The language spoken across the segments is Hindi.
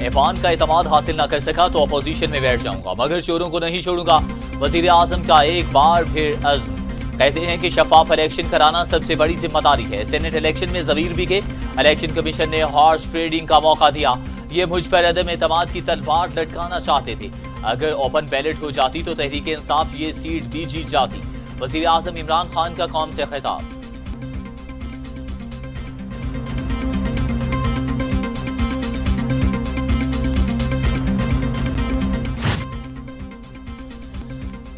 ऐवान का एतमाद हासिल न कर सका तो अपोजिशन में बैठ जाऊंगा, मगर चोरों को नहीं छोड़ूंगा। वजीर आजम का एक बार फिर अज़्म। कहते हैं कि शफाफ इलेक्शन कराना सबसे बड़ी जिम्मेदारी है। सेनेट इलेक्शन में ज़मीर भी के इलेक्शन कमीशन ने हॉर्स ट्रेडिंग का मौका दिया। ये मुझ पर अदम एतमाद की तलवार लटकाना चाहते थे। अगर ओपन बैलेट हो जाती तो तहरीक इंसाफ ये सीट भी जीत जाती। वजीर आजम इमरान खान का कौम से खिताब।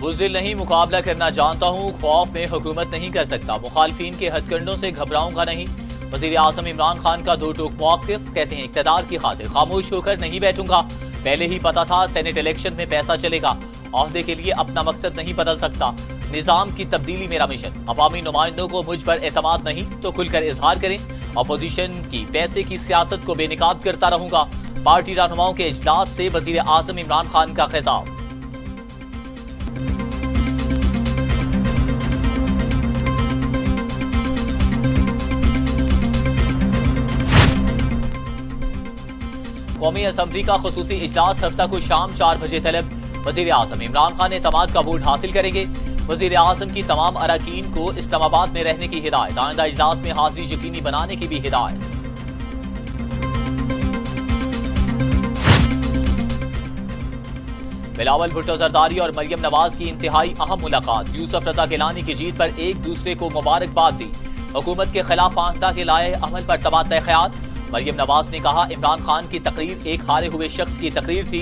बुज़दिल नहीं, मुकाबला करना जानता हूँ, खौफ में हुकूमत नहीं कर सकता। मुखालफीन के हथकंडों से घबराऊंगा नहीं। वज़ीर आज़म इमरान खान का दो टोक मौक़िफ़। कहते हैं इक़्तिदार की खातिर खामोश होकर नहीं बैठूंगा। पहले ही पता था सेनेट इलेक्शन में पैसा चलेगा। ओहदे के लिए अपना मकसद नहीं बदल सकता। निज़ाम की तब्दीली मेरा मिशन। अवामी नुमाइंदों को मुझ पर एतमाद नहीं तो खुलकर इजहार करें। अपोजिशन की पैसे की सियासत को बेनिकाब करता रहूंगा। पार्टी रहनुमाओं के इजलास से वज़ीर आज़म इमरान खान का खिताब। कौमी असम्बली का खुसूसी इजलास हफ्ता को शाम 4 बजे तलब। वजीर आजम इमरान खान एतमाद का वोट हासिल करेंगे। वजीर आजम की तमाम अरकान को इस्लामाबाद में रहने की हिदायत। आइंदा इजलास में हाजिरी यकीनी बनाने की भी हिदायत। बिलावल भुट्टो जरदारी और मरियम नवाज की इंतहाई अहम मुलाकात। यूसुफ रजा गिलानी की जीत पर एक दूसरे को मुबारकबाद दी। हुकूमत के खिलाफ पांखता के लाए अमल पर तबादला ख्याल। मरियम नवाज ने कहा इमरान खान की तकरीर एक हारे हुए शख्स की तकरीर थी।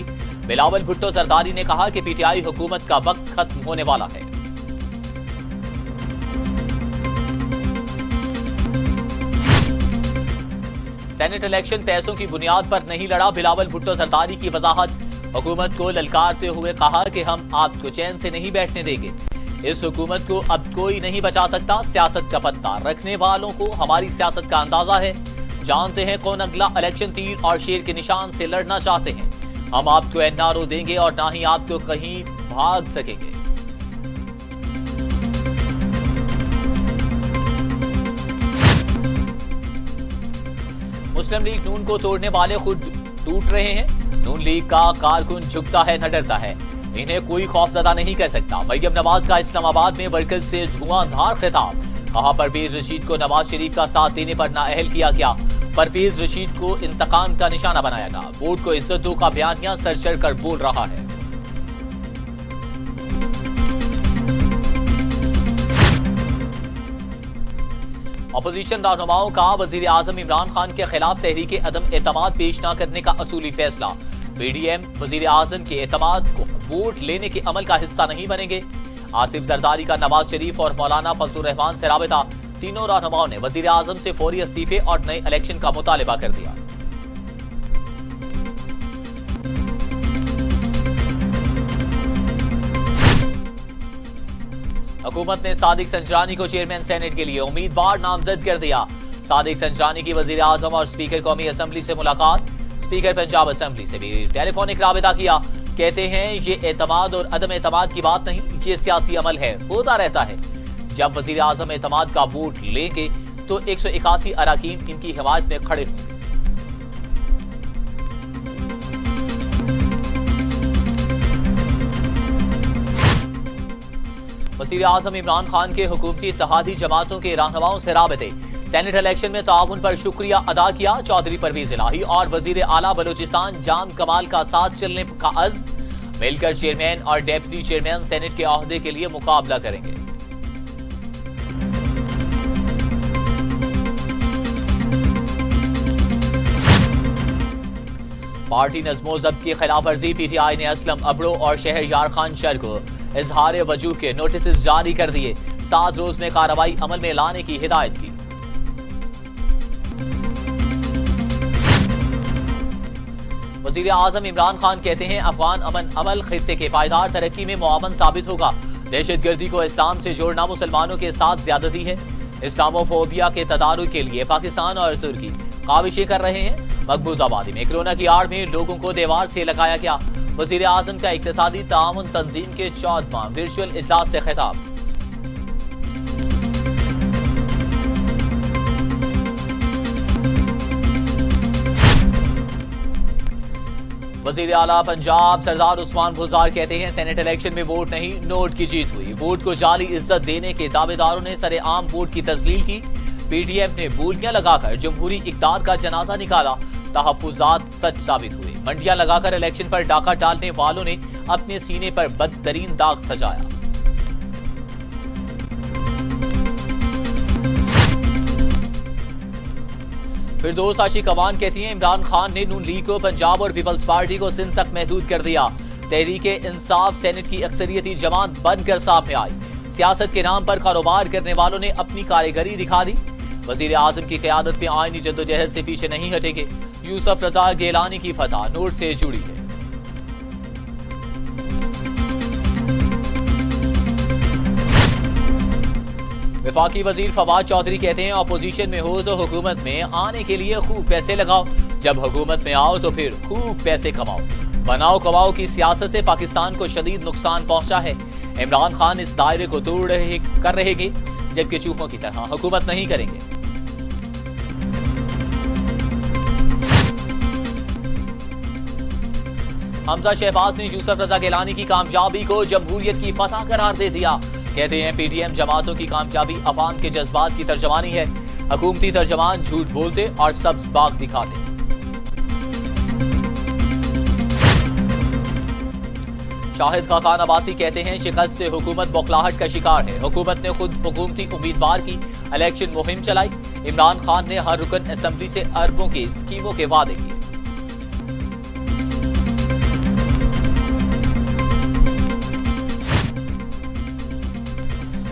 बिलावल भुट्टो जरदारी ने कहा कि पीटीआई हुकूमत का वक्त खत्म होने वाला है। सेनेट इलेक्शन पैसों की बुनियाद पर नहीं लड़ा। बिलावल भुट्टो जरदारी की वजाहत। हुकूमत को ललकारते हुए कहा कि हम आपको चैन से नहीं बैठने देंगे। इस हुकूमत को अब कोई नहीं बचा सकता। सियासत का पत्ता रखने वालों को हमारी सियासत का अंदाजा है। जानते हैं कौन अगला इलेक्शन तीर और शेर के निशान से लड़ना चाहते हैं। हम आपको एनआरओ देंगे और ना ही आपको कहीं भाग सकेंगे। मुस्लिम लीग नून को तोड़ने वाले खुद टूट रहे हैं। नून लीग का कारकुन झुकता है न डरता है। इन्हें कोई खौफजदा नहीं कर सकता। मरियम नवाज का इस्लामाबाद में वर्कर्स से धुआंधार खिताब। कहा परवेज रशीद को नवाज शरीफ का साथ देने पर नाअहल किया गया। परवेज रशीद को इंतकाम का निशाना बनाया गया। वोट को इज्जत दो का बयानिया सर चढ़कर बोल रहा है। अपोजिशन रहनुमाओं का वजीर आजम इमरान खान के खिलाफ तहरीक अदम एतमाद पेश न करने का असूली फैसला। पीडीएम वजीर आजम के एतमाद को वोट लेने के अमल का हिस्सा नहीं बनेंगे। आसिफ जरदारी का नवाज शरीफ और मौलाना फजलुर रहमान से राबिता। तीनों रहनुमाओं ने वजीर आजम से फौरी इस्तीफे और नए इलेक्शन का मुतालिबा कर दिया। हुकूमत ने सादिक संजरानी को चेयरमैन सेनेट के लिए उम्मीदवार नामजद कर दिया। सादिक संजरानी की वजीर आजम और स्पीकर कौमी असम्बली से मुलाकात। स्पीकर पंजाब असम्बली से भी टेलीफोनिक राबिता किया। कहते हैं ये एतमाद और अदम एतमाद की बात नहीं, ये सियासी अमल है, होता रहता है। जब वजीर आजम एतमाद का वोट लेंगे तो 181 अरकान इनकी हिमायत में खड़े होंगे। वजीर आजम इमरान खान के हुकूमती इत्तेहादी जमातों के रहनुमाओं से राबते। सेनेट इलेक्शन में ताउन पर शुक्रिया अदा किया। चौधरी परवेज इलाही और वजीर आला बलोचिस्तान जाम कमाल का साथ चलने का अज़्म। मिलकर चेयरमैन और डेप्यूटी चेयरमैन सेनेट के ओहदे के लिए मुकाबला करेंगे। पार्टी नज़्मो ज़ब्त की खिलाफ वर्जी। पीटीआई ने असलम अबड़ो और शहरयार खान शर को इजहार वजूह के नोटिस जारी कर दिए। 7 रोज में कार्रवाई अमल में लाने की हिदायत की। वजीर आजम इमरान खान कहते हैं अफगान अमन अमल खित्ते के पायदार तरक्की में मुआवन साबित होगा। दहशतगर्दी को इस्लाम से जोड़ना मुसलमानों के साथ ज्यादती है। इस्लामोफोबिया के तदारुक के लिए पाकिस्तान और तुर्की काविशें कर रहे हैं। मकबूज आबादी में कोरोना की आड़ में लोगों को दीवार से लगाया गया। वजीर आजम का इक्तिसादी ताउन तंजीम के 14वां वर्चुअल इजलास से खिताब। वजीर आला पंजाब सरदार उस्मान बुज़दार कहते हैं सेनेट इलेक्शन में वोट नहीं नोट की जीत हुई। वोट को जाली इज्जत देने के दावेदारों ने सरेआम वोट की तस्लील की। पीडीएम ने बोलियां लगाकर जमहूरी इक़्तिदार का जनाजा निकाला। तहफ्फुज़ात सच साबित हुए। मंडियां लगाकर इलेक्शन पर डाका डालने वालों ने अपने सीने पर बदतरीन दाग सजाया। फिरदौस आशिक अवान कहती हैं इमरान खान ने नून लीग को पंजाब और पीपल्स पार्टी को सिंध तक महदूद कर दिया। तहरीके इंसाफ सेनेट की अक्सरियती जमात बनकर सामने आई। सियासत के नाम पर कारोबार करने वालों ने अपनी कारीगरी दिखा दी। वजीर आजम की क़यादत में आईनी जद्दोजहद से पीछे नहीं हटेंगे। यूसुफ रजा गिलानी की फतह नोट से जुड़ी है। वफाकी वजीर फवाद चौधरी कहते हैं अपोजिशन में हो तो हुकूमत में आने के लिए खूब पैसे लगाओ, जब हुकूमत में आओ तो फिर खूब पैसे कमाओ। बनाओ कमाओ की सियासत से पाकिस्तान को शदीद नुकसान पहुंचा है। इमरान खान इस दायरे को तोड़ कर रहेंगे, जबकि चूहों की तरह हुकूमत नहीं करेंगे। हमजा शहबाज ने यूसुफ रजा गिलानी की कामयाबी को जमहूरियत की फतह करार दे दिया। कहते हैं पीडीएम जमातों की कामयाबी अवाम के जज्बात की तर्जमानी है। हुकूमती तर्जमान झूठ बोलते और सब्ज बाग दिखाते। शाहिद खान अब्बासी कहते हैं शिकस्त से हुकूमत बौखलाहट का शिकार है। हुकूमत ने खुद हुकूमती उम्मीदवार की इलेक्शन मुहिम चलाई। इमरान खान ने हर रुकन असेंबली से अरबों की स्कीमों के वादे किए।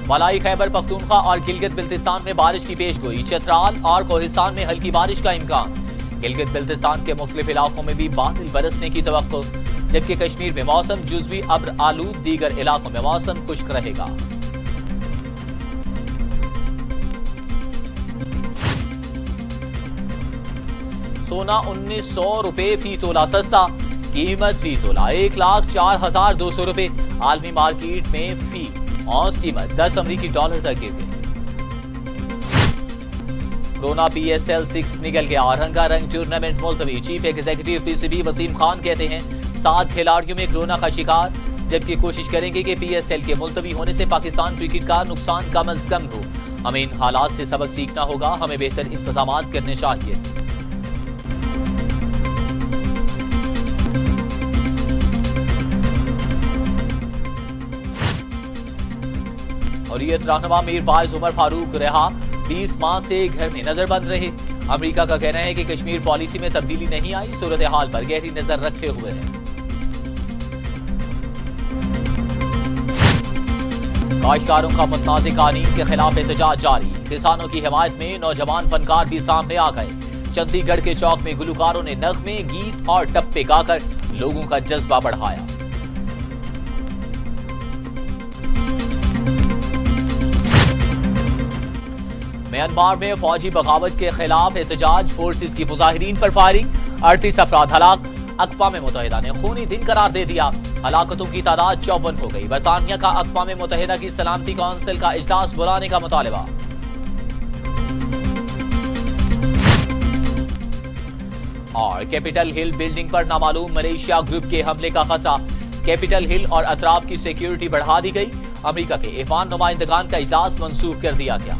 मलाई खैबर पख्तूनख्वा और गिलगित बिल्तिस्तान में बारिश की पेशगोई। चतराल और कोहिस्तान में हल्की बारिश का इम्कान। गिलगित बिल्तिस्तान के मुख्तलिफ इलाकों में भी बादल बरसने की तवक्को, जबकि कश्मीर में मौसम जुज़वी अब्र आलूद, दीगर इलाकों में मौसम खुश्क रहेगा। सोना 1900 रुपए फी तोला सस्ता। कीमत फी तोला 1,04,200 रुपए। आलमी मार्केट में फी औंस कीमत 10 अमरीकी डॉलर तक गिर गई। कोरोना PSL 6 निकल गया। रंगारंग टूर्नामेंट मुलतवी। Chief executive PCB Wasim Khan कहते हैं 7 खिलाड़ियों में कोरोना का शिकार, जबकि कोशिश करेंगे कि PSL के मुलतवी होने से पाकिस्तान क्रिकेट का नुकसान कम अज कम हो। हमें इन हालात से सबक सीखना होगा। हमें बेहतर इंतजाम करने चाहिए। हुर्रियत रहनुमा मीर वाइज उमर फारूक रहा 20 माह से घर में नजरबंद रहे। अमेरिका का कहना है कि कश्मीर पॉलिसी में तब्दीली नहीं आई, सूरत हाल पर गहरी नजर रखे हुए है। काश्तकारों का मुतनाज़ कानून के खिलाफ एहतजाज जारी। किसानों की हिमायत में नौजवान फनकार भी सामने आ गए। चंडीगढ़ के चौक में गुलकारों ने नगमे, गीत और टप्पे गाकर लोगों का जज्बा बढ़ाया। म्यांमार में फौजी बगावत के खिलाफ एहतजाज। फोर्सेस की मुजाहिरीन पर फायरिंग। 38 अफराद हलाक। अक़वाम मुत्तहिदा ने खूनी दिन करार दे दिया। हलाकतों की तादाद 54 हो गई। बरतानिया का अक़वाम मुत्तहिदा की सलामती कौंसिल का इजलास बुलाने का मुतालबा। और कैपिटल हिल बिल्डिंग पर नामालूम मलेशिया ग्रुप के हमले का खतरा। कैपिटल हिल और अतराफ की सिक्योरिटी बढ़ा दी गई। अमेरिका के ऐवान नुमाइंदगान का इजलास मंसूख कर दिया गया।